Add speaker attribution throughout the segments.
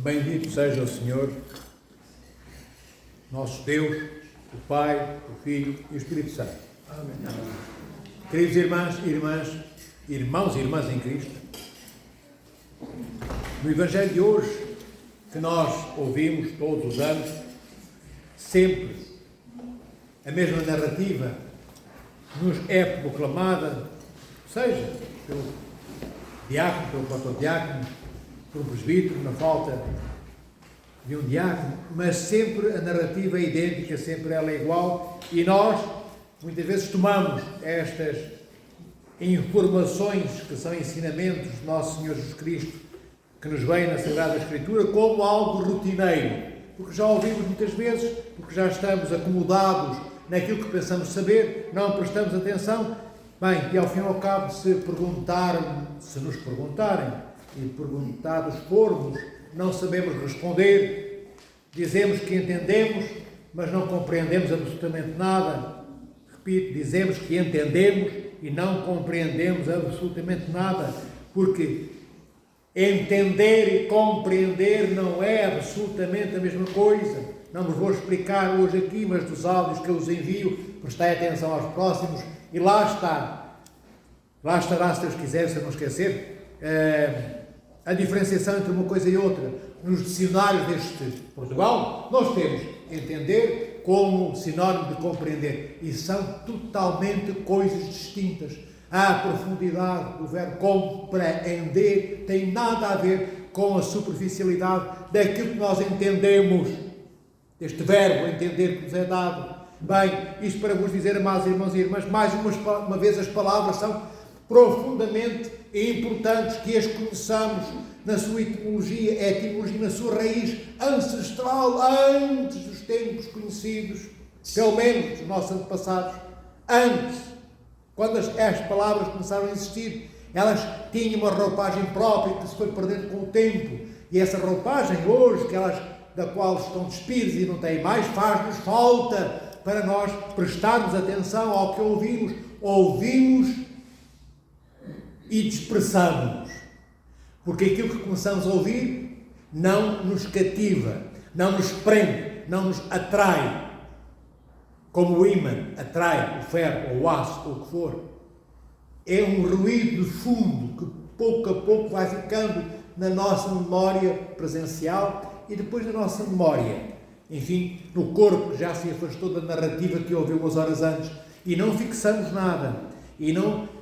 Speaker 1: Bendito seja o Senhor, nosso Deus, o Pai, o Filho e o Espírito Santo. Amém. Queridos irmãos e irmãs em Cristo, no Evangelho de hoje, que nós ouvimos todos os anos, sempre a mesma narrativa nos é proclamada, seja pelo diácono, pelo proto-diácono, pelo presbítero, na falta de um diácono, mas sempre a narrativa é idêntica, sempre ela é igual, e nós muitas vezes tomamos estas informações que são ensinamentos de Nosso Senhor Jesus Cristo, que nos vem na Sagrada Escritura, como algo rotineiro, porque já ouvimos muitas vezes, porque já estamos acomodados naquilo que pensamos saber, não prestamos atenção. Bem, e ao fim e ao cabo, se nos perguntarem, e perguntados formos, não sabemos responder, dizemos que entendemos, mas não compreendemos absolutamente nada. Repito, dizemos que entendemos e não compreendemos absolutamente nada, porque entender e compreender não é absolutamente a mesma coisa. Não vos vou explicar hoje aqui, mas dos áudios que eu vos envio, prestai atenção aos próximos, e lá está. Lá estará, se Deus quiser, se eu não esquecer, a diferenciação entre uma coisa e outra. Nos dicionários deste Portugal, nós temos entender como sinónimo de compreender, e são totalmente coisas distintas. A profundidade do verbo compreender tem nada a ver com a superficialidade daquilo que nós entendemos, deste verbo entender que nos é dado. Bem, isto para vos dizer, amados irmãos e irmãs, mais uma vez as palavras são profundamente importantes, que as conheçamos na sua etimologia, na sua raiz ancestral, antes dos tempos conhecidos, pelo menos dos nossos antepassados, antes, quando as palavras começaram a existir, elas tinham uma roupagem própria que se foi perdendo com o tempo, e essa roupagem hoje, da qual estão despidos e não têm mais, faz-nos falta para nós prestarmos atenção ao que ouvimos e dispersamos, porque aquilo que começamos a ouvir não nos cativa, não nos prende, não nos atrai, como o ímã atrai o ferro, ou o aço, ou o que for. É um ruído de fundo que pouco a pouco vai ficando na nossa memória presencial e depois na nossa memória, enfim, no corpo, que já se afastou da narrativa que ouviu umas horas antes, e não fixamos nada, e não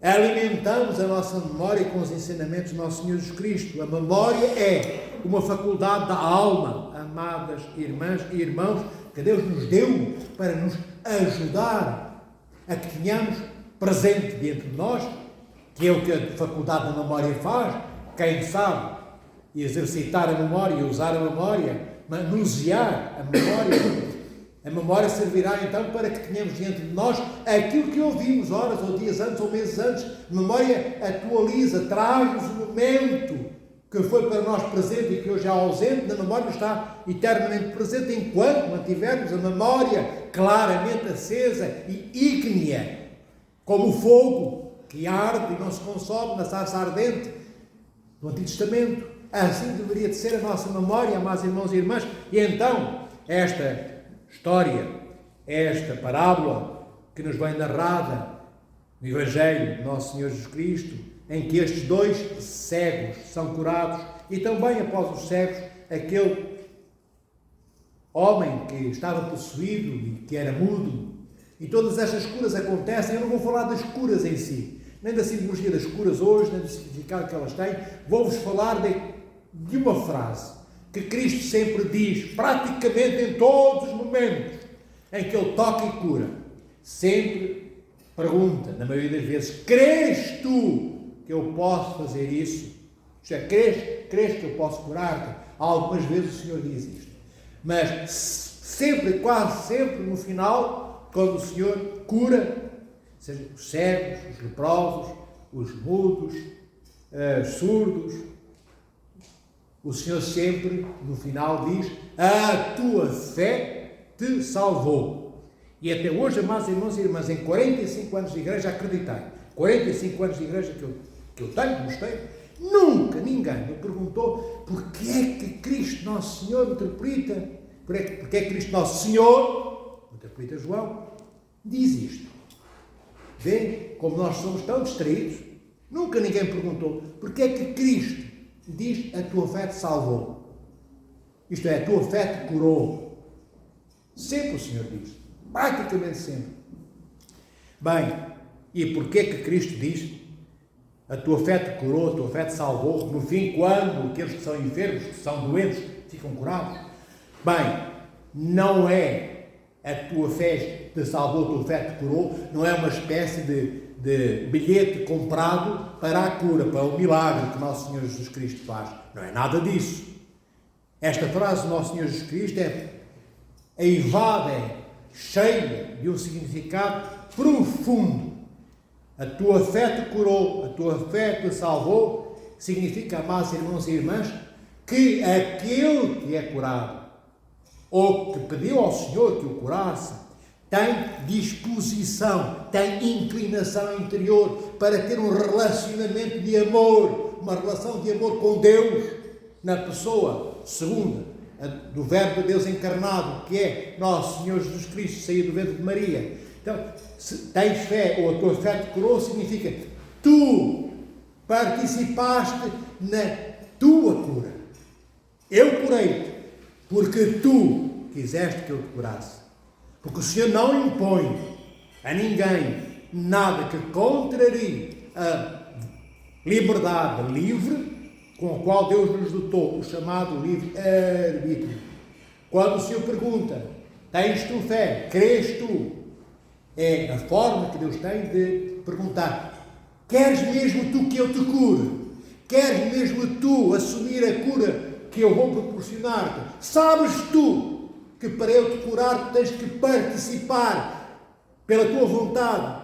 Speaker 1: alimentamos a nossa memória com os ensinamentos do nosso Senhor Jesus Cristo. A memória é uma faculdade da alma, amadas irmãs e irmãos, que Deus nos deu para nos ajudar a que tenhamos presente diante de nós, que é o que a faculdade da memória faz. Quem sabe exercitar a memória, usar a memória, manusear a memória servirá então para que tenhamos diante de nós aquilo que ouvimos horas ou dias antes ou meses antes. A memória atualiza, traz-nos o momento que foi para nós presente e que hoje é ausente. Na memória está eternamente presente enquanto mantivermos a memória claramente acesa e ígnea, como o fogo que arde e não se consome na sarça ardente do Antigo Testamento. Assim deveria de ser a nossa memória, amados irmãos e irmãs. E então, esta história, esta parábola que nos vem narrada no Evangelho de Nosso Senhor Jesus Cristo, em que estes dois cegos são curados, e também após os cegos, aquele homem que estava possuído e que era mudo, e todas estas curas acontecem. Eu não vou falar das curas em si, nem da simbologia das curas hoje, nem do significado que elas têm. Vou-vos falar de uma frase que Cristo sempre diz, praticamente em todos os momentos em que Ele toca e cura. Sempre pergunta, na maioria das vezes: crês tu que eu posso fazer isso? Já crês que eu posso curar-te? Algumas vezes o Senhor diz isto. Mas sempre, quase sempre, no final, quando o Senhor cura, seja os cegos, os leprosos, os mudos, os surdos, o Senhor sempre, no final, diz: a tua fé te salvou. E até hoje, amados irmãos e irmãs, em 45 anos de igreja, acreditei, 45 anos de igreja que eu tenho, mostrei, nunca ninguém me perguntou porque é que Nosso Senhor metropolita, porque é que Cristo Nosso Senhor, metropolita João, diz isto. Vê como nós somos tão distraídos? Nunca ninguém perguntou porque é que Cristo diz a tua fé te salvou. Isto é, a tua fé te curou. Sempre o Senhor diz. Praticamente sempre. Bem, e porquê que Cristo diz a tua fé te curou, a tua fé te salvou? No fim, quando aqueles que são enfermos, que são doentes, ficam curados? Bem, não é a tua fé te salvou, a tua fé te curou, não é uma espécie de bilhete comprado para a cura, para o milagre que Nosso Senhor Jesus Cristo faz. Não é nada disso. Esta frase do Nosso Senhor Jesus Cristo é eivada, é cheia de um significado profundo. A tua fé te curou, a tua fé te salvou, significa, amados irmãos e irmãs, que aquele que é curado, ou que pediu ao Senhor que o curasse, tem disposição, tem inclinação interior para ter um relacionamento de amor, uma relação de amor com Deus, na pessoa segunda do Verbo de Deus encarnado, que é Nosso Senhor Jesus Cristo, saído do ventre de Maria. Então, se tens fé, ou a tua fé te curou, significa tu participaste na tua cura. Eu curei-te, porque tu quiseste que eu te curasse. Porque o Senhor não impõe a ninguém nada que contrarie a liberdade livre com a qual Deus nos dotou, o chamado livre-arbítrio. Quando o Senhor pergunta, tens tu fé, crês tu? É a forma que Deus tem de perguntar, queres mesmo tu que eu te cure? Queres mesmo tu assumir a cura que eu vou proporcionar-te? Sabes tu que para eu te curar tens que participar pela tua vontade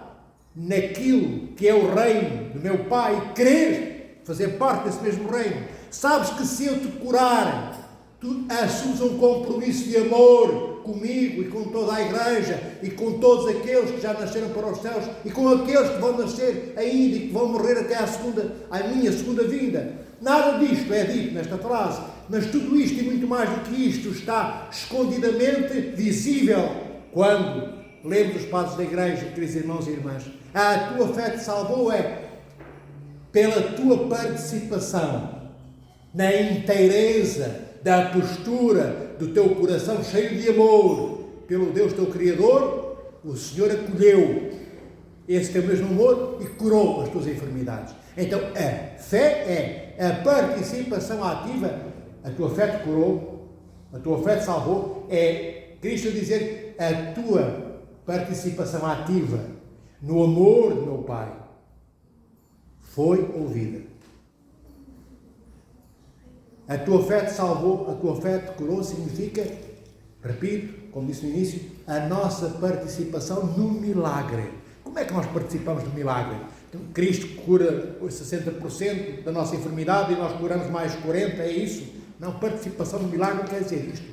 Speaker 1: naquilo que é o reino do meu Pai, queres fazer parte desse mesmo reino? Sabes que se eu te curar, tu assumes um compromisso de amor comigo e com toda a igreja e com todos aqueles que já nasceram para os céus e com aqueles que vão nascer ainda e que vão morrer até à minha segunda vinda. Nada disto é dito nesta frase, mas tudo isto e muito mais do que isto está escondidamente visível quando lemos os padres da igreja, queridos irmãos e irmãs. A tua fé te salvou pela tua participação na inteireza da postura do teu coração cheio de amor pelo Deus teu Criador. O Senhor acolheu esse teu mesmo amor e curou as tuas enfermidades. Então a fé é a participação ativa. A tua fé te curou, a tua fé te salvou, é Cristo a dizer a tua participação ativa no amor do meu Pai foi ouvida. A tua fé te salvou, a tua fé te curou, significa, repito, como disse no início, a nossa participação no milagre. Como é que nós participamos do milagre? Então, Cristo cura os 60% da nossa enfermidade e nós curamos mais 40%, é isso? Não, participação no milagre quer dizer isto.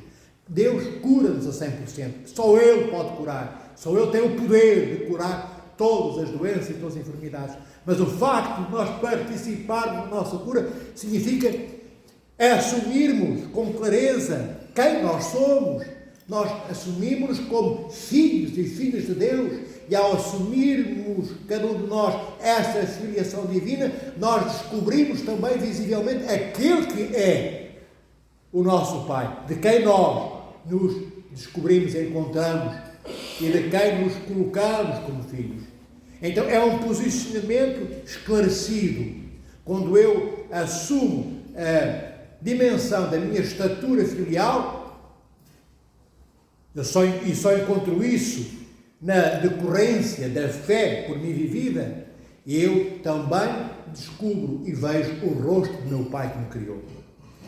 Speaker 1: Deus cura-nos a 100%. Só Ele pode curar. Só Ele tem o poder de curar todas as doenças e todas as enfermidades. Mas o facto de nós participarmos da nossa cura significa assumirmos com clareza quem nós somos. Nós assumimos como filhos e filhas de Deus, e ao assumirmos, cada um de nós, essa filiação divina, nós descobrimos também visivelmente aquele que é o nosso Pai, de quem nós nos descobrimos e encontramos e de quem nos colocamos como filhos. Então é um posicionamento esclarecido. Quando eu assumo a dimensão da minha estatura filial, e só encontro isso na decorrência da fé por mim vivida, eu também descubro e vejo o rosto do meu Pai que me criou.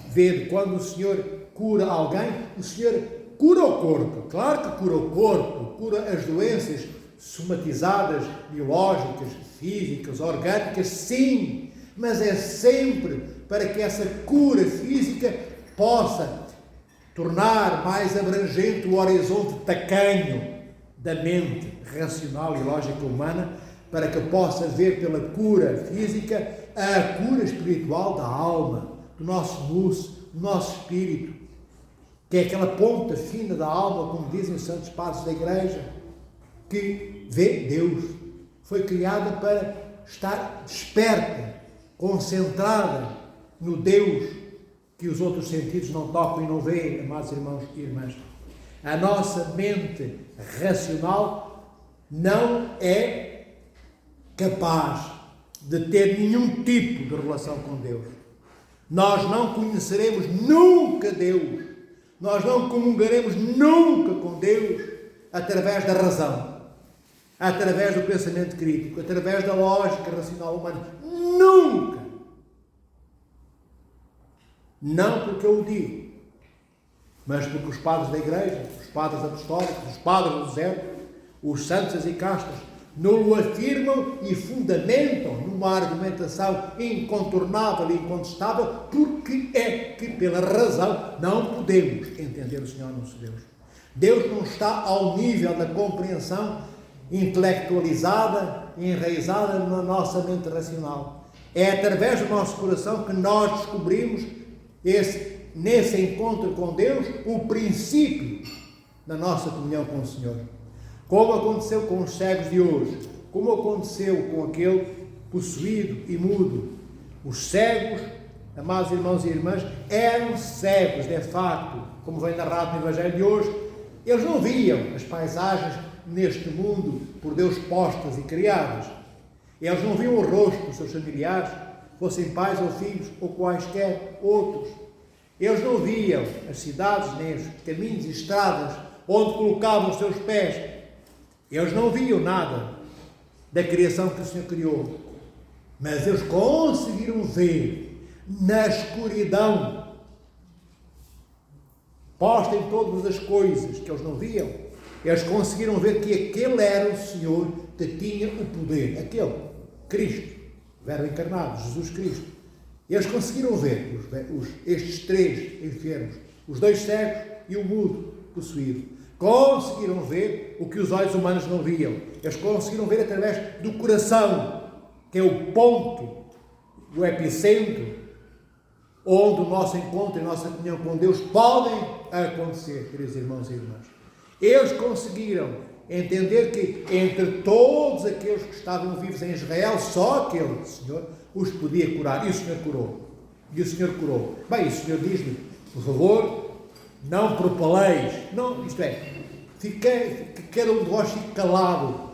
Speaker 1: Vendo, quando o Senhor cura alguém, o Senhor cura o corpo. Claro que cura o corpo, cura as doenças somatizadas, biológicas, físicas, orgânicas, sim, mas é sempre para que essa cura física possa tornar mais abrangente o horizonte tacanho da mente racional e lógica humana, para que possa ver pela cura física a cura espiritual da alma, do nosso músculo, do nosso espírito. que é aquela ponta fina da alma, como dizem os santos padres da Igreja, que vê Deus. Foi criada para estar desperta, concentrada no Deus que os outros sentidos não tocam e não veem, amados irmãos e irmãs. A nossa mente racional não é capaz de ter nenhum tipo de relação com Deus. Nós não conheceremos nunca Deus. Nós não comungaremos nunca com Deus através da razão, através do pensamento crítico, através da lógica racional humana. Nunca! Não porque eu o digo, mas porque os padres da Igreja, os padres apostólicos, os padres do deserto, os santos e castas, não o afirmam e fundamentam numa argumentação incontornável e incontestável, porque é que pela razão não podemos entender o Senhor nosso Deus. Deus não está ao nível da compreensão intelectualizada e enraizada na nossa mente racional. É através do nosso coração que nós descobrimos nesse encontro com Deus o princípio da nossa comunhão com o Senhor. Como aconteceu com os cegos de hoje, como aconteceu com aquele possuído e mudo. Os cegos, amados irmãos e irmãs, eram cegos, de facto, como vem narrado no Evangelho de hoje. Eles não viam as paisagens neste mundo por Deus postas e criadas. Eles não viam o rosto dos seus familiares, fossem pais ou filhos ou quaisquer outros. Eles não viam as cidades, nem os caminhos e estradas onde colocavam os seus pés. Eles não viam nada da criação que o Senhor criou, mas eles conseguiram ver na escuridão, posta em todas as coisas que eles não viam, eles conseguiram ver que aquele era o Senhor que tinha o poder, aquele, Cristo, o Verbo encarnado, Jesus Cristo. Eles conseguiram ver estes três enfermos, os dois cegos e o mudo possuído. Conseguiram ver o que os olhos humanos não viam. Eles conseguiram ver através do coração, que é o ponto, o epicentro, onde o nosso encontro e a nossa comunhão com Deus podem acontecer, queridos irmãos e irmãs. Eles conseguiram entender que entre todos aqueles que estavam vivos em Israel, só aquele Senhor os podia curar. E o Senhor curou. E o Senhor curou. Bem, o Senhor diz-lhe, por favor, não propaleis. Não, isto é, que cada um de vós fique calado.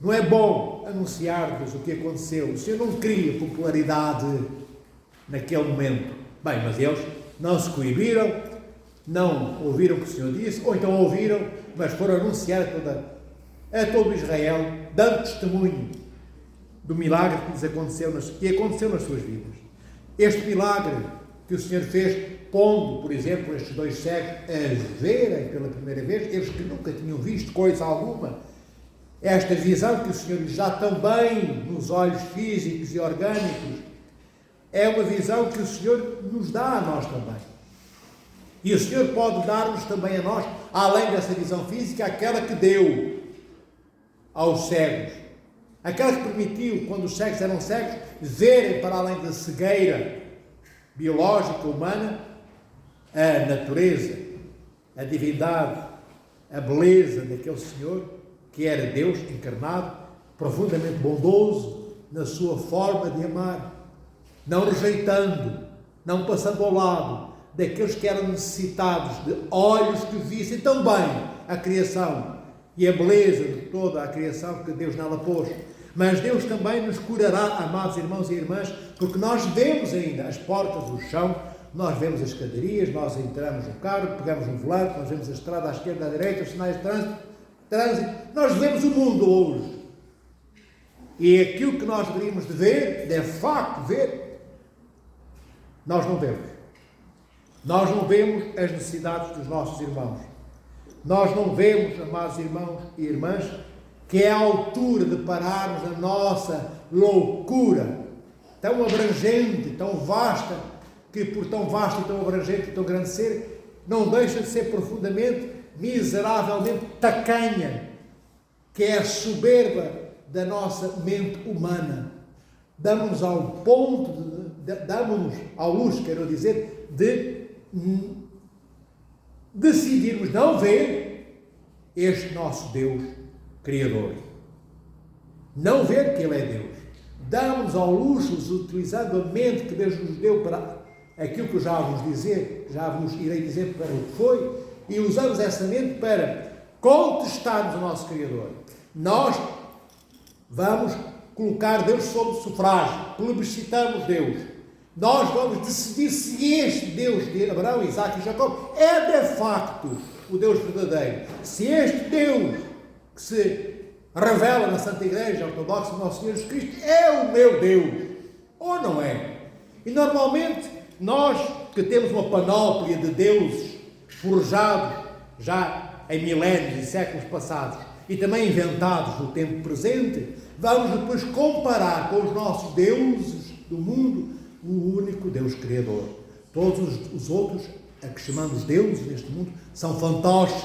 Speaker 1: Não é bom anunciar-vos o que aconteceu. O Senhor não queria popularidade naquele momento. Bem, mas eles não se coibiram, não ouviram o que o Senhor disse, ou então ouviram, mas foram anunciar a todo Israel, dando testemunho do milagre que lhes aconteceu nas suas vidas. Este milagre que o Senhor fez, pondo, por exemplo, estes dois cegos a verem pela primeira vez, eles que nunca tinham visto coisa alguma, esta visão que o Senhor lhes dá também nos olhos físicos e orgânicos, é uma visão que o Senhor nos dá a nós também. E o Senhor pode dar-nos também a nós, além dessa visão física, aquela que deu aos cegos. Aquela que permitiu, quando os cegos eram cegos, verem para além da cegueira biológica, humana, a natureza, a divindade, a beleza daquele Senhor, que era Deus encarnado, profundamente bondoso na sua forma de amar, não rejeitando, não passando ao lado daqueles que eram necessitados de olhos que vissem também a criação e a beleza de toda a criação que Deus nela pôs. Mas Deus também nos curará, amados irmãos e irmãs, porque nós vemos ainda as portas do chão, nós vemos as escadarias, nós entramos no carro, pegamos no volante, nós vemos a estrada à esquerda, à direita, os sinais de trânsito, nós vemos o mundo hoje. E aquilo que nós deveríamos de ver, de facto ver, nós não vemos. Nós não vemos as necessidades dos nossos irmãos. Nós não vemos, amados irmãos e irmãs, que é a altura de pararmos a nossa loucura tão abrangente, tão vasta, que por tão vasta e tão abrangente e tão grande ser, não deixa de ser profundamente, miseravelmente tacanha, que é a soberba da nossa mente humana. Damos ao ponto, damos-nos ao luxo, quero dizer, de decidirmos não ver este nosso Deus Criador. Não ver que Ele é Deus. Damos ao luxo, utilizando a mente que Deus nos deu para aquilo que eu já vos irei dizer para o que foi, e usamos essa mente para contestarmos o nosso Criador. Nós vamos colocar Deus sob sufrágio, plebiscitamos Deus. Nós vamos decidir se este Deus de Abraão, Isaque e Jacó é de facto o Deus verdadeiro. Se este Deus que se revela na Santa Igreja Ortodoxa do Nosso Senhor Jesus Cristo é o meu Deus, ou não é? E normalmente nós que temos uma panóplia de deuses forjados já em milénios e séculos passados e também inventados no tempo presente, vamos depois comparar com os nossos deuses do mundo o único Deus Criador. Todos os outros, a que chamamos deuses neste mundo, são fantoches,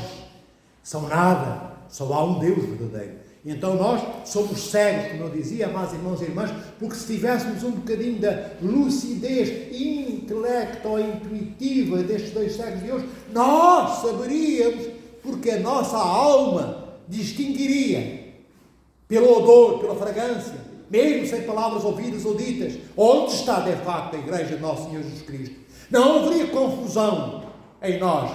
Speaker 1: são nada, só há um Deus verdadeiro. Então nós somos cegos, como eu dizia, amados irmãos e irmãs, porque se tivéssemos um bocadinho da lucidez intelecto-intuitiva destes dois séculos de hoje, nós saberíamos, porque a nossa alma distinguiria pelo odor, pela fragrância, mesmo sem palavras ouvidas ou ditas, onde está de facto a Igreja de Nosso Senhor Jesus Cristo. Não haveria confusão em nós,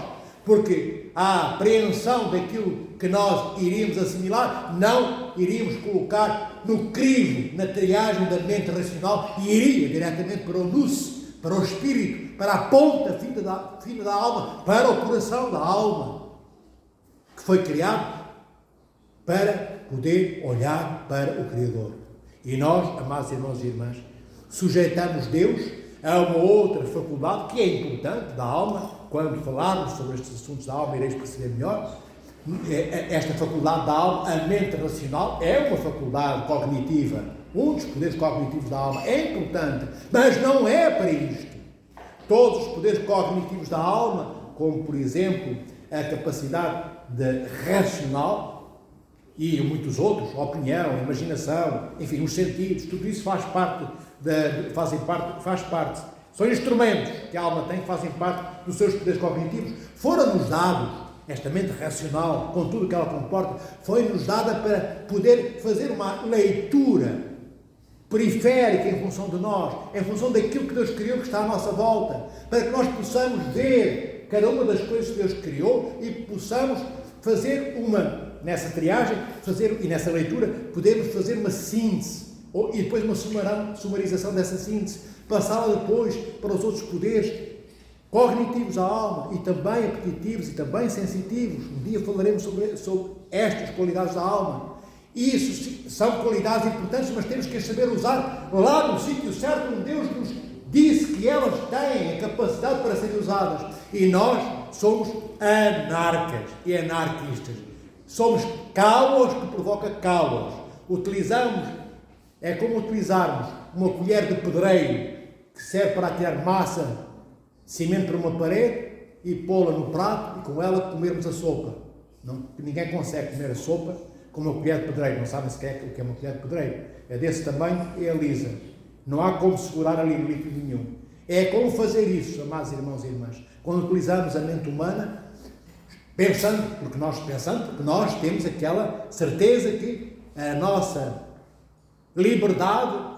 Speaker 1: porque a apreensão daquilo que nós iríamos assimilar, não iríamos colocar no crivo, na triagem da mente racional, e iria diretamente para o luz, para o espírito, para a ponta fina da alma, para o coração da alma, que foi criado para poder olhar para o Criador. E nós, amados irmãos e irmãs, sujeitamos Deus a uma outra faculdade que é importante da alma. Quando falarmos sobre estes assuntos da alma, ireis perceber melhor. Esta faculdade da alma, a mente racional, é uma faculdade cognitiva. Um dos poderes cognitivos da alma é importante, mas não é para isto. Todos os poderes cognitivos da alma, como por exemplo a capacidade de racional, e muitos outros, a opinião, a imaginação, enfim, os sentidos, tudo isso faz parte, são instrumentos que a alma tem, que fazem parte dos seus poderes cognitivos. Foram-nos dados, esta mente racional, com tudo o que ela comporta, foi-nos dada para poder fazer uma leitura periférica em função de nós, em função daquilo que Deus criou que está à nossa volta, para que nós possamos ver cada uma das coisas que Deus criou e possamos fazer nessa triagem, e nessa leitura, podemos fazer uma síntese, e depois uma sumarização dessa síntese, passá-la depois para os outros poderes cognitivos da alma, e também apetitivos, e também sensitivos. Um dia falaremos sobre estas qualidades da alma. Isso são qualidades importantes, mas temos que saber usar lá no sítio certo, onde Deus nos disse que elas têm a capacidade para serem usadas. E nós somos anarcas e anarquistas. Somos caos que provoca caos. É como utilizarmos uma colher de pedreiro que serve para atirar massa, cimento para uma parede e pô-la no prato e com ela comermos a sopa. Não, ninguém consegue comer a sopa com uma colher de pedreiro. Não sabem sequer o que é uma colher de pedreiro. É desse tamanho e é lisa. Não há como segurar ali líquido nenhum. É como fazer isso, amados irmãos e irmãs. Quando utilizamos a mente humana, porque nós temos aquela certeza que a nossa liberdade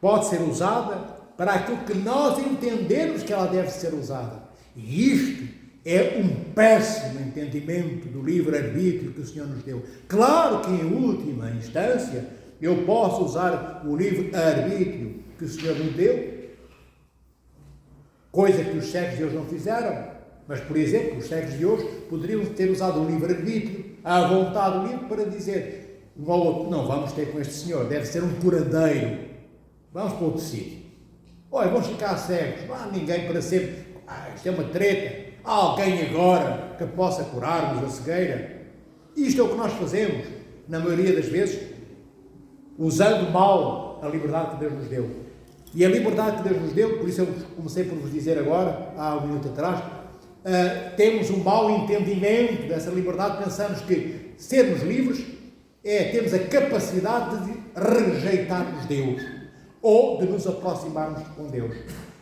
Speaker 1: pode ser usada para aquilo que nós entendemos que ela deve ser usada. E isto é um péssimo entendimento do livre-arbítrio que o Senhor nos deu. Claro que, em última instância, eu posso usar o livre-arbítrio que o Senhor me deu, coisa que os cegos de hoje não fizeram. Mas, por exemplo, os cegos de hoje poderiam ter usado o livre-arbítrio, à vontade livre, para dizer um ao outro: não, vamos ter com este senhor, deve ser um curandeiro, vamos para outro sítio. Olha, vamos ficar cegos, não há ninguém para sempre, isto é uma treta, há alguém agora que possa curar-nos da cegueira. Isto é o que nós fazemos, na maioria das vezes, usando mal a liberdade que Deus nos deu. E a liberdade que Deus nos deu, por isso eu comecei por vos dizer agora, há um minuto atrás, temos um mau entendimento dessa liberdade. Pensamos que sermos livres temos a capacidade de rejeitarmos Deus ou de nos aproximarmos com Deus.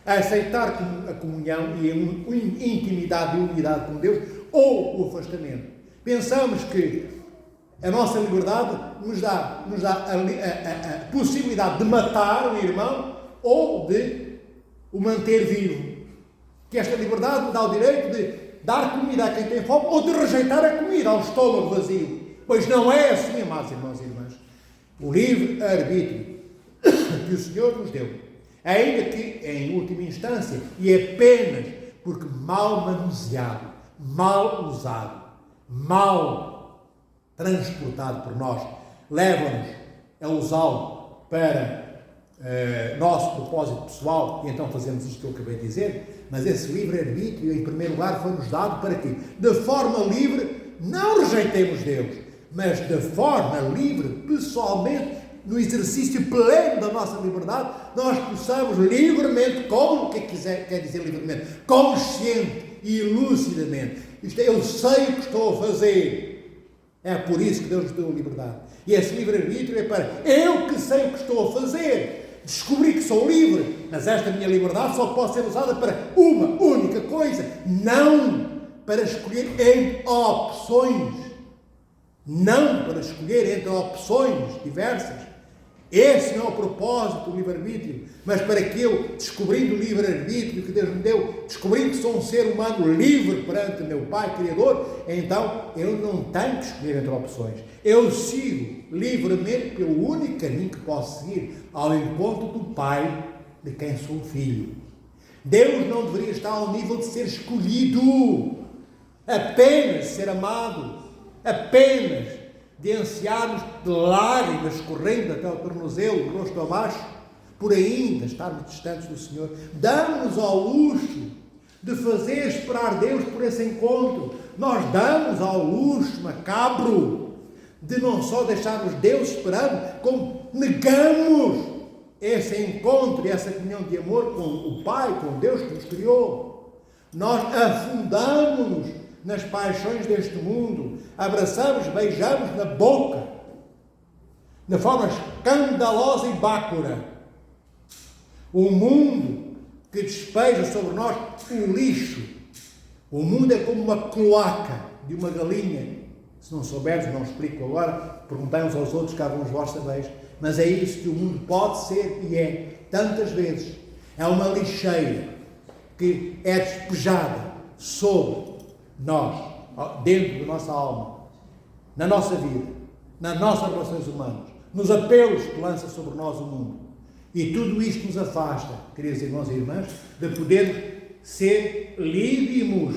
Speaker 1: a aceitar a comunhão e a intimidade e unidade com Deus, ou o afastamento. Pensamos que a nossa liberdade nos dá a possibilidade de matar um irmão ou de o manter vivo. Que esta liberdade nos dá o direito de dar comida a quem tem fome ou de rejeitar a comida ao estômago vazio. Pois não é assim, amados irmãos e irmãs. O livre-arbítrio que o Senhor nos deu, ainda que em última instância, e apenas porque mal manuseado, mal usado, mal transportado por nós, leva-nos a usá-lo para nosso propósito pessoal, e então fazemos isto que eu acabei de dizer. Mas esse livre-arbítrio, em primeiro lugar, foi-nos dado para que, de forma livre, não rejeitemos Deus, mas de forma livre, pessoalmente, no exercício pleno da nossa liberdade, nós possamos livremente, como que quer dizer livremente, consciente e lucidamente. Isto é, eu sei o que estou a fazer. É por isso que Deus nos deu a liberdade. E esse livre-arbítrio é para eu que sei o que estou a fazer, descobri que sou livre, mas esta minha liberdade só pode ser usada para uma única coisa, não para escolher entre opções, não para escolher entre opções diversas. Esse não é o propósito do livre-arbítrio, mas para que eu, descobrindo o livre-arbítrio que Deus me deu, descobrindo que sou um ser humano livre perante meu Pai Criador, então eu não tenho que escolher entre opções. Eu sigo livremente pelo único caminho que posso seguir, ao encontro do Pai de quem sou filho. Deus não deveria estar ao nível de ser escolhido, apenas ser amado, apenas de ansiarmos de lágrimas correndo até ao tornozelo, do rosto abaixo, por ainda estarmos distantes do Senhor. Damos ao luxo de fazer esperar Deus por esse encontro. Nós damos ao luxo macabro de não só deixarmos Deus esperando, como negamos esse encontro e essa comunhão de amor com o Pai, com Deus que nos criou. Nós afundamos-nos nas paixões deste mundo, abraçamos, beijamos na boca, de forma escandalosa e bácora, o mundo que despeja sobre nós o lixo. O mundo é como uma cloaca de uma galinha. Se não souberes, não explico agora, perguntai uns aos outros, cada um de vós sabeis, mas é isso que o mundo pode ser e é, tantas vezes. É uma lixeira que é despejada sobre nós, dentro da nossa alma, na nossa vida, nas nossas relações humanas, nos apelos que lança sobre nós o mundo. E tudo isto nos afasta, queridos irmãos e irmãs, de podermos ser lídimos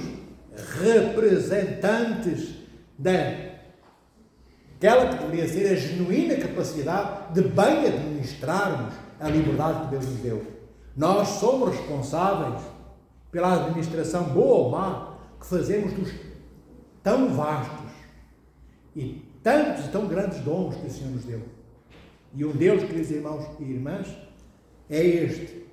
Speaker 1: representantes daquela que deveria ser a genuína capacidade de bem administrarmos a liberdade que Deus nos deu. Nós somos responsáveis pela administração boa ou má que fazemos dos tão vastos e tantos e tão grandes dons que o Senhor nos deu. E um deles, queridos irmãos e irmãs, é este.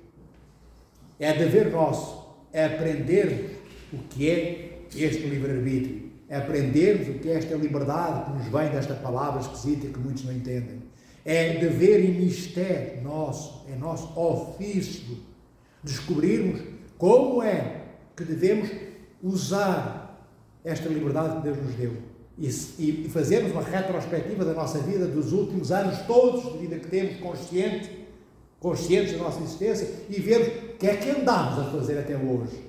Speaker 1: É dever nosso, é aprendermos o que é este livre-arbítrio, é aprendermos o que é esta liberdade que nos vem desta palavra esquisita que muitos não entendem. É dever e mistério nosso, é nosso ofício descobrirmos como é que devemos usar esta liberdade que Deus nos deu e fazermos uma retrospectiva da nossa vida, dos últimos anos todos de vida que temos, conscientes da nossa existência, e vermos o que é que andamos a fazer até hoje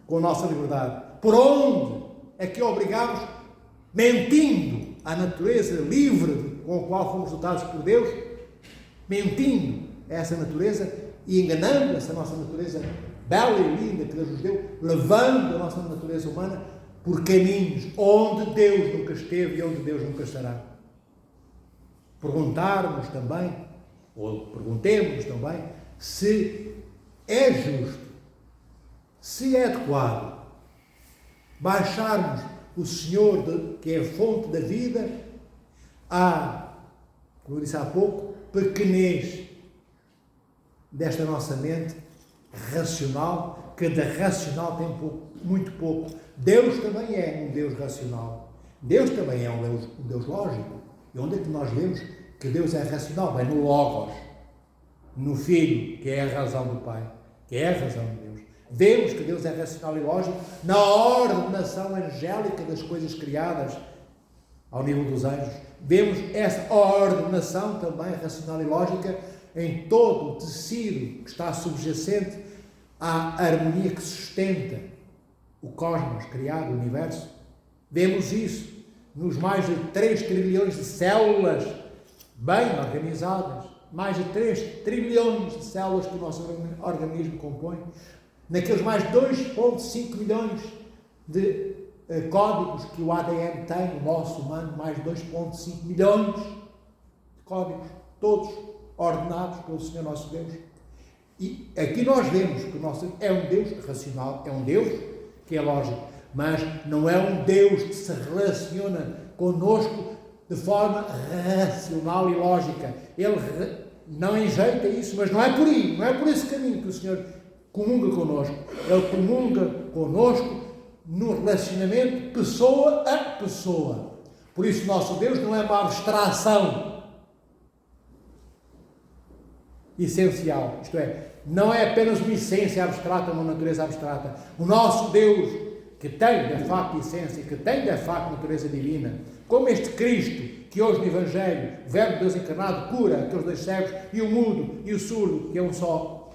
Speaker 1: com a nossa liberdade, por onde é que obrigamos, mentindo à natureza livre com a qual fomos dotados por Deus, mentindo a essa natureza e enganando essa nossa natureza bela e linda que Deus nos deu, levando a nossa natureza humana por caminhos onde Deus nunca esteve e onde Deus nunca estará. Perguntemos também, se é justo, se é adequado, baixarmos o Senhor, que é a fonte da vida, como eu disse há pouco, pequenez desta nossa mente racional, que da racional tem muito pouco. Deus também é um Deus racional. Deus também é um Deus lógico. E onde é que nós vemos que Deus é racional? Bem, no Logos, no Filho, que é a razão do Pai. que é a razão de Deus. Vemos que Deus é racional e lógico na ordenação angélica das coisas criadas ao nível dos anjos. Vemos essa ordenação também racional e lógica em todo o tecido que está subjacente à harmonia que sustenta o cosmos criado, o universo. Vemos isso nos mais de 3 trilhões de células bem organizadas, mais de 3 trilhões de células que o nosso organismo compõe, naqueles mais de 2,5 milhões de códigos que o ADN tem, o nosso humano, mais de 2,5 milhões de códigos, todos ordenados pelo Senhor nosso Deus. E aqui nós vemos que o nosso é um Deus racional, é um Deus que é lógico, mas não é um Deus que se relaciona connosco de forma racional e lógica. Ele não enjeita isso, mas não é por aí, não é por esse caminho que o Senhor comunga connosco. Ele comunga connosco no relacionamento pessoa a pessoa. Por isso, nosso Deus não é uma abstração essencial, isto é, não é apenas uma essência abstrata, uma natureza abstrata. O nosso Deus, que tem de facto essência, que tem de facto natureza divina, como este Cristo, que hoje no Evangelho, Verbo de Deus encarnado, cura aqueles 2 cegos, e o mudo e o surdo, que é um só,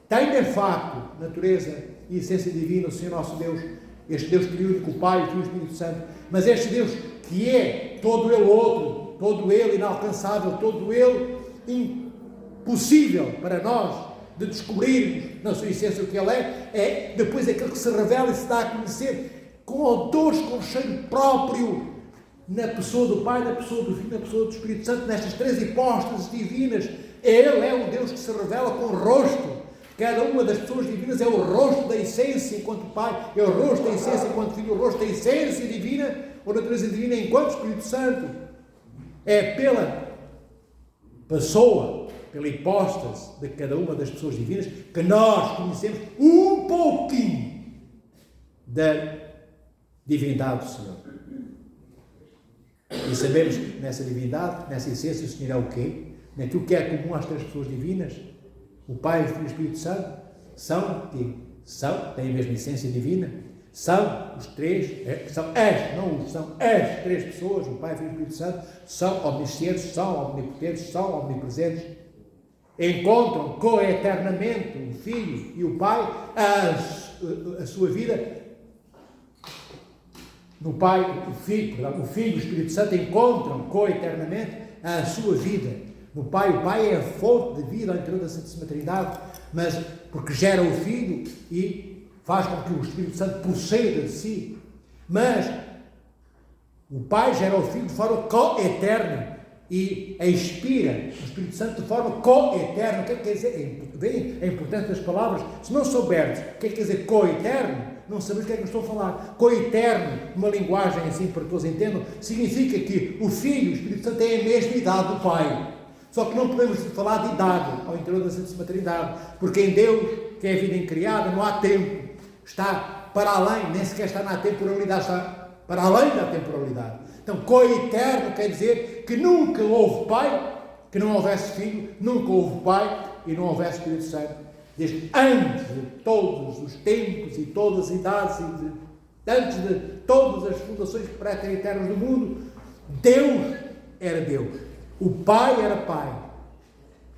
Speaker 1: tem de facto natureza e essência divina, o Senhor nosso Deus, este Deus triúnico, o Pai, o Filho e o Espírito Santo, mas este Deus que é todo Ele outro, todo Ele inalcançável, todo Ele impossível para nós de descobrirmos na sua essência o que Ele é depois aquele que se revela e se dá a conhecer com odores, com cheiro próprio, na pessoa do Pai, na pessoa do Filho, na pessoa do Espírito Santo, nestas 3 hipóstases divinas. Ele é o Deus que se revela com rosto. Cada uma das pessoas divinas é o rosto da essência enquanto Pai, é o rosto da essência enquanto Filho, o rosto da essência divina, ou natureza divina enquanto Espírito Santo. É pela pessoa, pela hipóstase de cada uma das pessoas divinas, que nós conhecemos um pouquinho da divindade do Senhor. E sabemos que nessa divindade, nessa essência, o Senhor é o quê? Naquilo que é comum às 3 pessoas divinas, o Pai, o Filho e o Espírito Santo, têm a mesma essência divina, são os 3, são as 3 pessoas, o Pai, o Filho e o Espírito Santo, são omniscientes, são omnipotentes, são omnipresentes, encontram coeternamente o Filho e o Pai a sua vida no Pai, o Filho e o Espírito Santo encontram coeternamente a sua vida no Pai. O Pai é a fonte de vida ao interior da Santíssima Trindade, mas porque gera o Filho e faz com que o Espírito Santo proceda de si, mas o Pai gera o Filho de forma coeterna e expira o Espírito Santo de forma coeterna. O que é que quer dizer? É importante as palavras. Se não souberes o que é que quer dizer coeterno, não sabes o que é que eu estou a falar. Coeterno, uma linguagem assim para que todos entendam, significa que o Filho e o Espírito Santo têm a mesma idade do Pai. Só que não podemos falar de idade ao interior da Santíssima Trindade, porque em Deus, que é a vida incriada, não há tempo. Está para além, nem sequer está na temporalidade, está para além da temporalidade. Então, coeterno quer dizer que nunca houve Pai, que não houvesse Filho, nunca houve Pai e não houvesse Espírito Santo. Desde antes de todos os tempos e todas as idades, antes de todas as fundações pré-eternas do mundo, Deus era Deus. O Pai era Pai.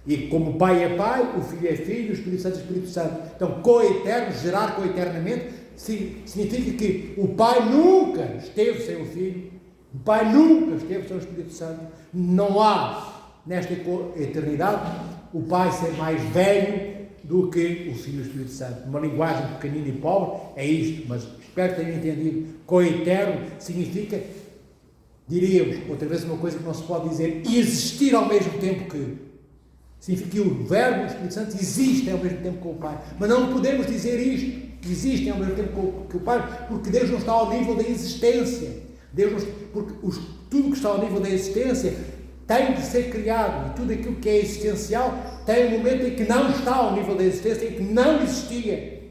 Speaker 1: E como o Pai é Pai, o Filho é Filho, o Espírito Santo é Espírito Santo. Então, coeterno, gerar coeternamente, significa que o Pai nunca esteve sem o Filho, o Pai nunca esteve sem o Espírito Santo. Não há, nesta eternidade, o Pai ser mais velho do que o Filho e o Espírito Santo. Uma linguagem pequenina e pobre é isto, mas espero que tenham entendido. Coeterno significa, diríamos, outra vez uma coisa que não se pode dizer, existir ao mesmo tempo que. Significa que o Verbo e o Espírito Santo existem ao mesmo tempo que o Pai. Mas não podemos dizer isto, existem ao mesmo tempo que o Pai, porque Deus não está ao nível da existência. Porque tudo que está ao nível da existência tem de ser criado, e tudo aquilo que é existencial tem um momento em que não está ao nível da existência, em que não existia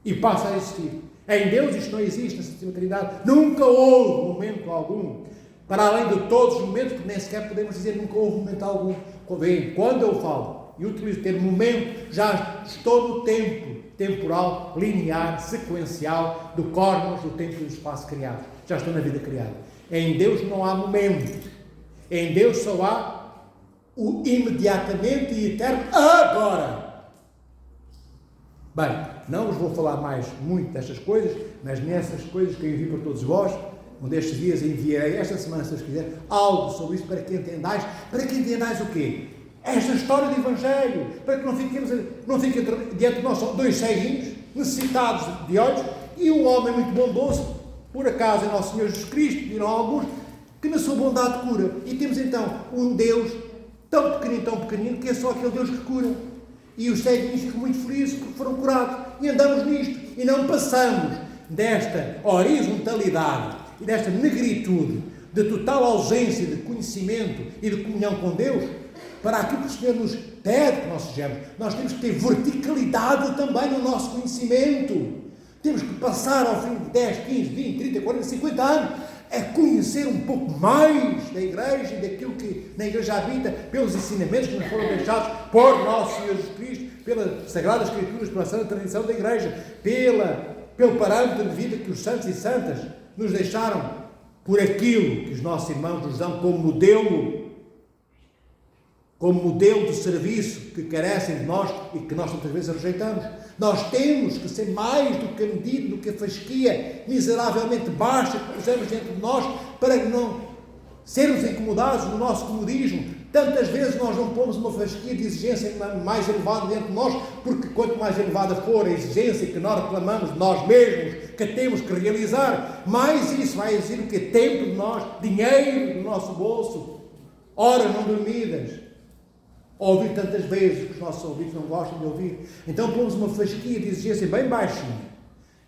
Speaker 1: e passa a existir. Em Deus isto não existe, na Santíssima Trindade nunca houve momento algum, para além de todos os momentos, porque nem sequer podemos dizer nunca houve momento algum. Quando eu falo e utilizo o termo momento, já estou no tempo temporal, linear, sequencial do cosmos, do tempo e do espaço criado. Já estou na vida criada. Em Deus não há momento. Em Deus só há o imediatamente e eterno agora. Bem, não vos vou falar mais muito destas coisas, mas nessas coisas que eu envio para todos vós, um destes dias enviarei, esta semana, se vocês quiserem, algo sobre isto para que entendais. Para que entendais o quê? Esta história do Evangelho, para que não fiquem diante de nós só dois ceguinhos, necessitados de olhos, e um homem muito bondoso, por acaso é nosso Senhor Jesus Cristo, dirão alguns, que na sua bondade cura. E temos então um Deus tão pequenino, que é só aquele Deus que cura. E os ceguinhos ficam muito felizes porque foram curados. E andamos nisto. E não passamos desta horizontalidade e desta negritude, de total ausência de conhecimento e de comunhão com Deus, para aquilo que o Senhor nos pede que nós sejamos. Nós temos que ter verticalidade também no nosso conhecimento. Temos que passar ao fim de 10, 15, 20, 30, 40, 50 anos a conhecer um pouco mais da Igreja e daquilo que na Igreja habita, pelos ensinamentos que nos foram deixados por nosso Senhor Jesus Cristo, pelas Sagradas Escrituras, pela santa tradição da Igreja, pelo parâmetro de vida que os santos e santas nos deixaram, por aquilo que os nossos irmãos nos dão como modelo de serviço que carecem de nós e que nós tantas vezes rejeitamos. Nós temos que ser mais do que a medida, do que a fasquia miseravelmente baixa que pusemos dentro de nós, para não sermos incomodados no nosso comodismo. Tantas vezes nós não pomos uma fasquia de exigência mais elevada dentro de nós, porque quanto mais elevada for a exigência que nós reclamamos de nós mesmos, que temos que realizar, mais isso vai exigir o que? Tempo de nós, dinheiro do nosso bolso, horas não dormidas. Ouvir tantas vezes que os nossos ouvidos não gostam de ouvir. Então pomos uma fasquia de exigência bem baixinha,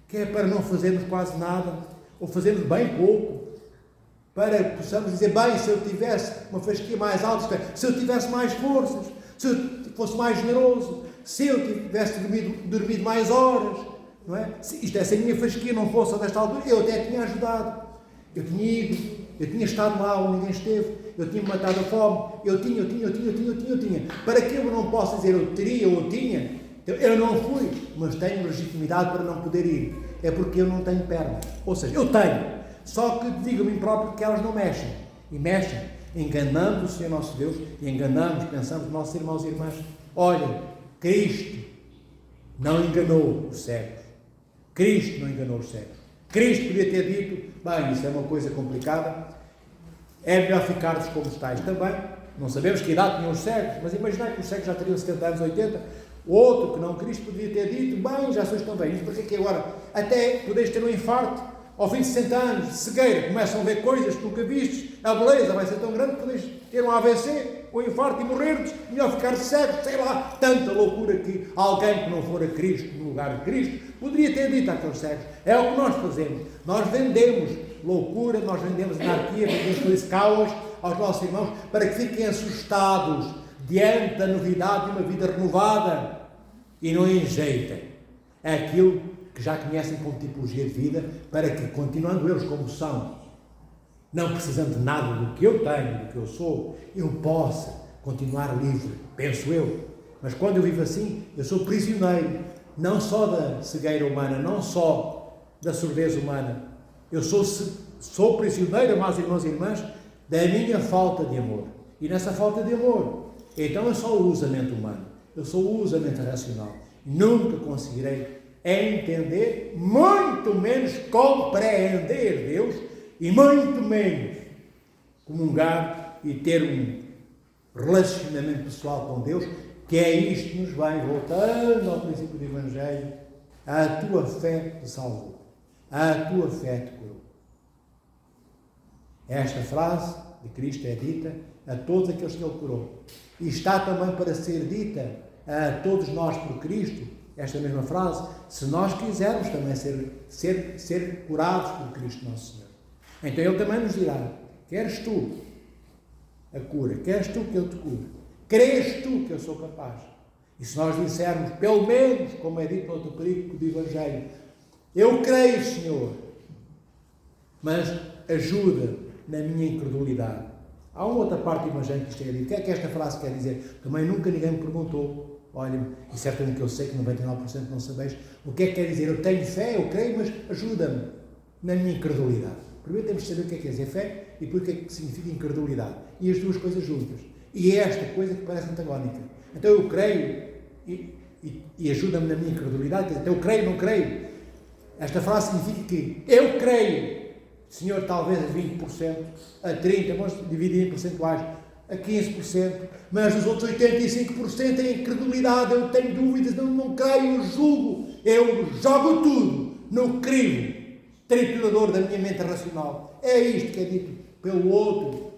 Speaker 1: que é para não fazermos quase nada, ou fazermos bem pouco, para que possamos dizer, bem, se eu tivesse uma fasquia mais alta, se eu tivesse mais forças, se eu fosse mais generoso, se eu tivesse dormido mais horas, não é? Se a minha fasquia não fosse a desta altura, eu até tinha ajudado, eu tinha ido, eu tinha estado lá onde ninguém esteve, eu tinha matado a fome, eu tinha. Para que eu não possa dizer eu teria ou eu tinha, eu não fui, mas tenho legitimidade para não poder ir. É porque eu não tenho pernas. Ou seja, eu tenho, só que digo a mim próprio que elas não mexem. E mexem, enganando o Senhor nosso Deus, e enganamos, pensamos, nossos irmãos e irmãs. Olhem, Cristo não enganou os cegos. Cristo não enganou os cegos. Cristo podia ter dito, bem, isso é uma coisa complicada, é melhor ficar-vos como estáis também. Não sabemos que idade tinham os cegos, mas imaginai que os cegos já teriam 70 anos, 80. Outro que não Cristo podia ter dito, bem, já sois tão velhos, porque que agora até podeis ter um infarto, ao fim de 60 anos, de cegueira, começam a ver coisas que nunca vistes, a beleza vai ser tão grande que podeis ter um AVC, um infarto e morrer-vos, melhor ficar cego, sei lá, tanta loucura que alguém que não for a Cristo, no lugar de Cristo, poderia ter dito àqueles cegos. É o que nós fazemos. Nós vendemos loucura, nós vendemos anarquia, vendemos coisas caos aos nossos irmãos, para que fiquem assustados diante da novidade de uma vida renovada e não enjeitem aquilo que já conhecem como tipologia de vida, para que, continuando eles como são, não precisando de nada do que eu tenho, do que eu sou, eu possa continuar livre, penso eu. Mas quando eu vivo assim, eu sou prisioneiro, não só da cegueira humana, não só da surdez humana, eu sou prisioneiro, amados irmãos e irmãs, da minha falta de amor. E nessa falta de amor, então eu só uso a mente humana, eu só uso a mente racional. Nunca conseguirei entender, muito menos compreender Deus, e muito menos comungar e ter um relacionamento pessoal com Deus, que é isto que nos vai, voltando ao princípio do Evangelho, a tua fé te salvou, a tua fé te curou. Esta frase de Cristo é dita a todos aqueles que Ele curou, e está também para ser dita a todos nós por Cristo, esta mesma frase, se nós quisermos também ser curados por Cristo nosso Senhor. Então Ele também nos dirá, queres tu a cura, queres tu que eu te cure, crês tu que eu sou capaz? E se nós dissermos, pelo menos, como é dito no outro período do Evangelho, eu creio, Senhor, mas ajuda na minha incredulidade. Há uma outra parte do Evangelho que isto é dito. O que é que esta frase quer dizer? Também nunca ninguém me perguntou. Olha, e certamente que eu sei que 99% não sabeis. O que é que quer dizer? Eu tenho fé, eu creio, mas ajuda-me na minha incredulidade. Primeiro temos de saber o que é quer dizer fé e depois o que é que significa incredulidade. E as duas coisas juntas. E é esta coisa que parece antagónica. Então eu creio e ajuda-me na minha incredulidade. Quer dizer, então eu creio, não creio. Esta frase significa que eu creio, Senhor, talvez a 20%, a 30%, vamos dividir em percentuais, a 15%, mas os outros 85% é incredulidade, eu tenho dúvidas, não creio, eu julgo, eu jogo tudo no crivo triturador da minha mente racional. É isto que é dito pelo outro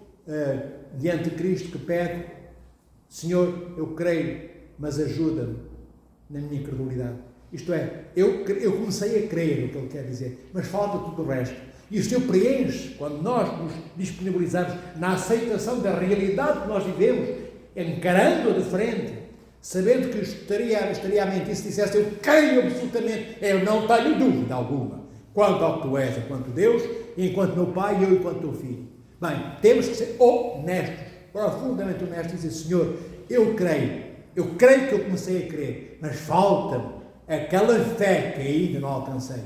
Speaker 1: diante de Cristo, que pede: Senhor, eu creio, mas ajuda-me na minha incredulidade. Isto é, eu comecei a crer o que ele quer dizer, mas falta tudo o resto. E o Senhor preenche, quando nós nos disponibilizamos na aceitação da realidade que nós vivemos, encarando-a de frente, sabendo que estaria a mentir se dissesse: eu creio absolutamente, eu não tenho dúvida alguma quanto ao que tu és, enquanto Deus, enquanto meu Pai, e eu enquanto teu Filho. Bem, temos que ser honestos, profundamente honestos, e dizer: Senhor, eu creio que eu comecei a crer, mas falta-me aquela fé que ainda não alcancei.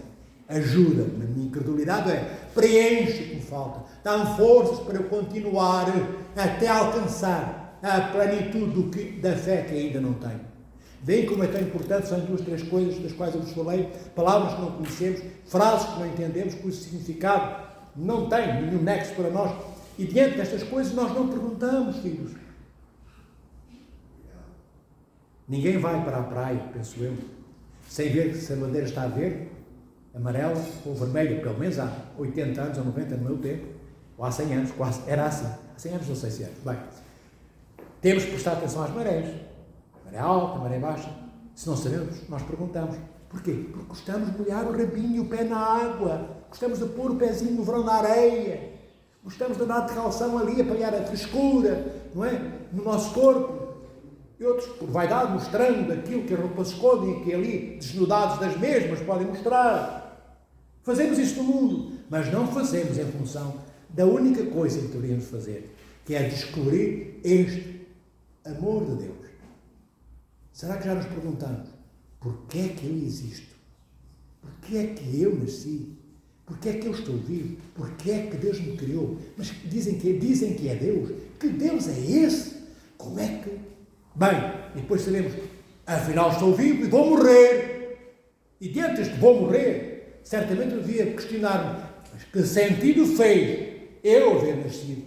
Speaker 1: Ajuda-me na minha incredulidade, preenche o que me falta, dá-me forças para eu continuar até alcançar a plenitude da fé que ainda não tenho. Veem como é tão importante, são 2, 3 coisas das quais eu vos falei, palavras que não conhecemos, frases que não entendemos, cujo significado não tem nenhum nexo para nós, e diante destas coisas nós não perguntamos, filhos. Ninguém vai para a praia, penso eu, sem ver se a bandeira está verde, amarela ou vermelha, pelo menos há 80 anos ou 90 no meu tempo, ou há 100 anos, quase, era assim. Há 100 anos não sei se era. Bem, temos que prestar atenção às marés. Maré alta, maré baixa. Se não sabemos, nós perguntamos. Porquê? Porque gostamos de molhar o rabinho e o pé na água. Gostamos de pôr o pezinho no verão na areia. Gostamos de andar de calção ali, apanhar a frescura, não é? No nosso corpo. E outros, por vaidade, mostrando aquilo que as roupas escondem e que ali, desnudados das mesmas, podem mostrar. Fazemos isso no mundo, mas não fazemos em função da única coisa que deveríamos fazer, que é descobrir este amor de Deus. Será que já nos perguntamos: porquê é que eu existo? Porquê é que eu nasci? Porquê é que eu estou vivo? Porquê é que Deus me criou? Mas dizem que é Deus. Que Deus é esse? Como é que... Bem, e depois sabemos: afinal estou vivo e vou morrer. E diante deste vou morrer, certamente eu devia questionar-me: mas que sentido fez eu haver nascido?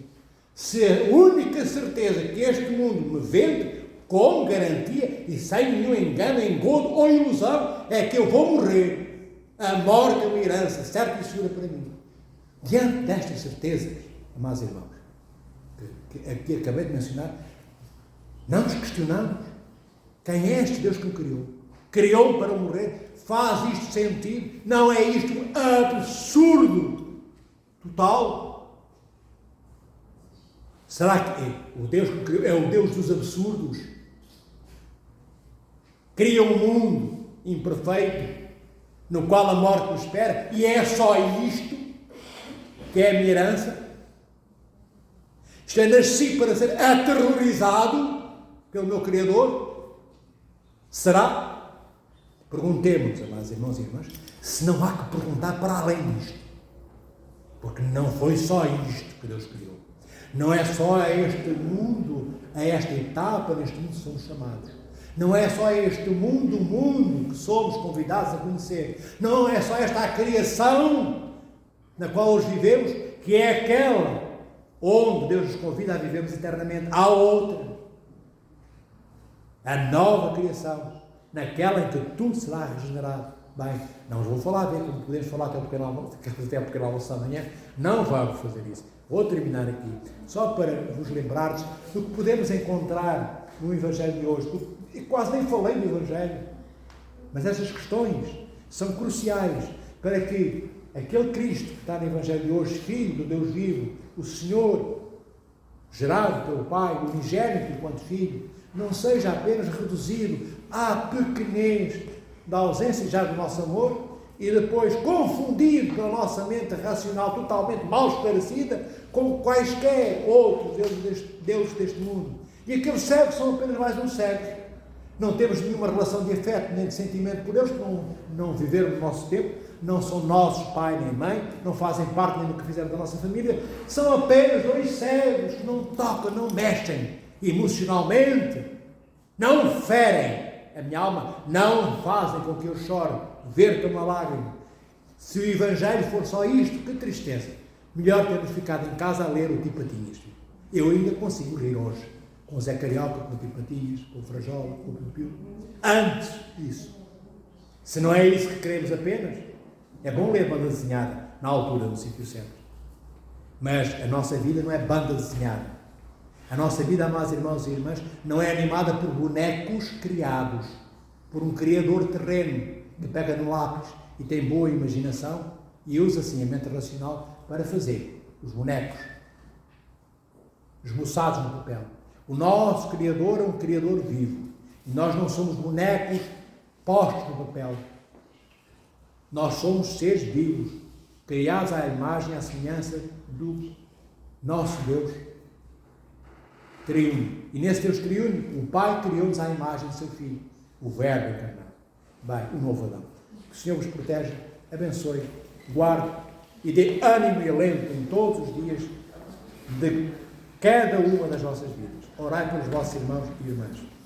Speaker 1: Se a única certeza que este mundo me vende, com garantia e sem nenhum engano, engodo ou ilusão, é que eu vou morrer. A morte é uma herança certa e segura para mim. Diante desta certeza, amados irmãos, que aqui acabei de mencionar, não nos questionamos: quem é este Deus que me criou? Criou-me para morrer? Faz isto sentido? Não é isto um absurdo total? Será que o Deus que me criou é o Deus dos absurdos? Cria um mundo imperfeito, no qual a morte nos espera, e é só isto que é a minha herança? Isto é, nasci para ser aterrorizado pelo meu Criador? Será? Perguntemos, amados irmãos e irmãs, se não há que perguntar para além disto. Porque não foi só isto que Deus criou. Não é só a este mundo, a esta etapa neste mundo que somos chamados. Não é só este mundo que somos convidados a conhecer. Não é só esta a criação na qual hoje vivemos, que é aquela onde Deus nos convida a vivermos eternamente. Há outra. A nova criação, naquela em que tudo será regenerado. Bem, não vos vou falar, ver como podemos falar até o pequeno almoço amanhã. Não vamos fazer isso. Vou terminar aqui, só para vos lembrares do que podemos encontrar no Evangelho de hoje. E quase nem falei do Evangelho, mas essas questões são cruciais para que aquele Cristo que está no Evangelho de hoje, Filho do Deus vivo, o Senhor, gerado pelo Pai, o unigênito enquanto Filho, não seja apenas reduzido à pequenez da ausência já do nosso amor e depois confundido pela nossa mente racional totalmente mal esclarecida com quaisquer outros deuses deste mundo. E aqueles cegos são apenas mais uns cegos. Não temos nenhuma relação de afeto nem de sentimento por eles, que não viveram no nosso tempo, não são nossos pai nem mãe, não fazem parte nem do que fizeram da nossa família, são apenas dois cegos que não tocam, não mexem emocionalmente, não ferem a minha alma, não fazem com que eu chore, verta uma lágrima. Se o Evangelho for só isto, que tristeza. Melhor termos ficado em casa a ler o Tio Patinhas. Eu ainda consigo rir hoje, com o Zé Carioca, com o Tio Patinhas, com o Frajola, com o Piu-Piu. Antes disso. Se não é isso que queremos apenas, é bom ler banda desenhada, na altura, no sítio certo. Mas a nossa vida não é banda desenhada. A nossa vida, amados irmãos e irmãs, não é animada por bonecos criados, por um criador terreno que pega no lápis e tem boa imaginação e usa assim a mente racional para fazer os bonecos esboçados no papel. O nosso Criador é um Criador vivo e nós não somos bonecos postos no papel. Nós somos seres vivos, criados à imagem e à semelhança do nosso Deus triuno. E nesse Deus triuno, o Pai criou-nos à imagem do seu Filho, o Verbo encarnado. Bem, o novo Adão. Que o Senhor vos proteja, abençoe, guarde e dê ânimo e alento em todos os dias de cada uma das vossas vidas. Orai pelos vossos irmãos e irmãs.